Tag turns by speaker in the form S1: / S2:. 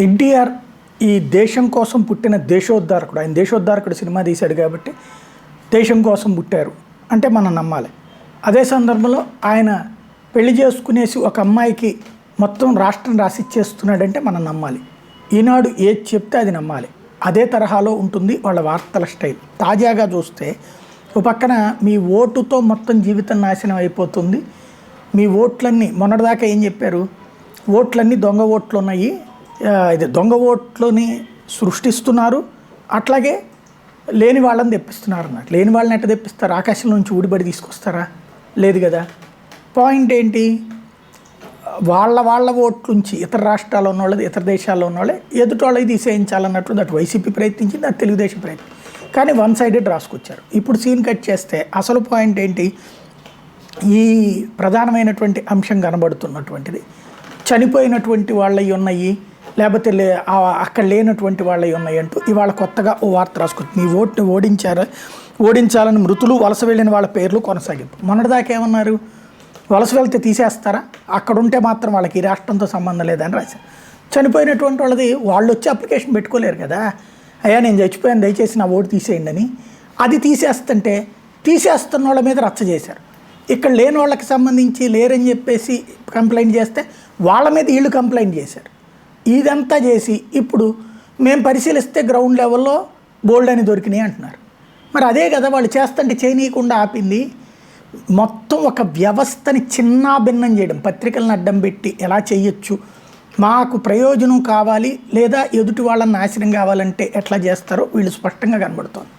S1: ఎన్టీఆర్ ఈ దేశం కోసం పుట్టిన దేశోద్ధారకుడు. ఆయన దేశోద్ధారకుడు సినిమా తీశాడు కాబట్టి దేశం కోసం పుట్టారు అంటే మనం నమ్మాలి. అదే సందర్భంలో ఆయన పెళ్లి చేసుకునేసి ఒక అమ్మాయికి మొత్తం రాష్ట్రం రాసిచ్చేస్తున్నాడంటే మనం నమ్మాలి. ఈనాడు ఏది చెప్తే అది నమ్మాలి. అదే తరహాలో ఉంటుంది వాళ్ళ వార్తల స్టైల్. తాజాగా చూస్తే ఒక పక్కన మీ ఓటుతో మొత్తం జీవితం నాశనం అయిపోతుంది, మీ ఓట్లన్నీ మొన్నటిదాకా ఏం చెప్పారు, ఓట్లన్నీ దొంగ ఓట్లు ఉన్నాయి, ఇది దొంగ ఓట్లని సృష్టిస్తున్నారు, అట్లాగే లేని వాళ్ళని తెప్పిస్తున్నారు అన్నట్టు. లేని వాళ్ళని ఎట్లా తెప్పిస్తారు? ఆకాశం నుంచి ఊడిబడి తీసుకొస్తారా? లేదు కదా. పాయింట్ ఏంటి, వాళ్ళ ఓట్లుంచి ఇతర రాష్ట్రాల్లో ఉన్న వాళ్ళది, ఇతర దేశాల్లో ఉన్న వాళ్ళే ఎదుటి వాళ్ళకి తీసేయించాలన్నట్టు అటు వైసీపీ ప్రయత్నించింది, అటు తెలుగుదేశం ప్రయత్నం, కానీ వన్ సైడెడ్ రాసుకొచ్చారు. ఇప్పుడు సీన్ కట్ చేస్తే అసలు పాయింట్ ఏంటి, ఈ ప్రధానమైనటువంటి అంశం కనబడుతున్నటువంటిది చనిపోయినటువంటి వాళ్ళవి ఉన్నాయి, లేకపోతే అక్కడ లేనటువంటి వాళ్ళవి ఉన్నాయి అంటూ ఇవాళ కొత్తగా ఓ వార్త రాసుకుంటుంది. మీ ఓటుని ఓడించాలని మృతులు వలస వెళ్ళిన వాళ్ళ పేర్లు కొనసాగింపు. మొన్నటిదాకా ఏమన్నారు, వలస వెళ్తే తీసేస్తారా, అక్కడ ఉంటే మాత్రం వాళ్ళకి ఈ రాష్ట్రంతో సంబంధం లేదని రాశారు. చనిపోయినటువంటి వాళ్ళది వాళ్ళు వచ్చి అప్లికేషన్ పెట్టుకోలేరు కదా, అయ్యా నేను చచ్చిపోయాను దయచేసి నా ఓటు తీసేయండి అని. అది తీసేస్తున్న వాళ్ళ మీద రచ్చ చేశారు. ఇక్కడ లేని వాళ్ళకి సంబంధించి లేరని చెప్పేసి కంప్లైంట్ చేస్తే వాళ్ళ మీద వీళ్ళు కంప్లైంట్ చేశారు. ఇదంతా చేసి ఇప్పుడు మేము పరిశీలిస్తే గ్రౌండ్ లెవెల్లో బోల్డ్ అని దొరికినాయి అంటున్నారు. మరి అదే కదా వాళ్ళు చేస్తుంటే చేయనీయకుండా ఆపింది. మొత్తం ఒక వ్యవస్థని చిన్నాభిన్నం చేయడం, పత్రికలను అడ్డం పెట్టి ఎలా చేయొచ్చు, మాకు ప్రయోజనం కావాలి లేదా ఎదుటి వాళ్ళని నాశనం కావాలంటే ఎట్లా చేస్తారో వీళ్ళు స్పష్టంగా కనబడుతోంది.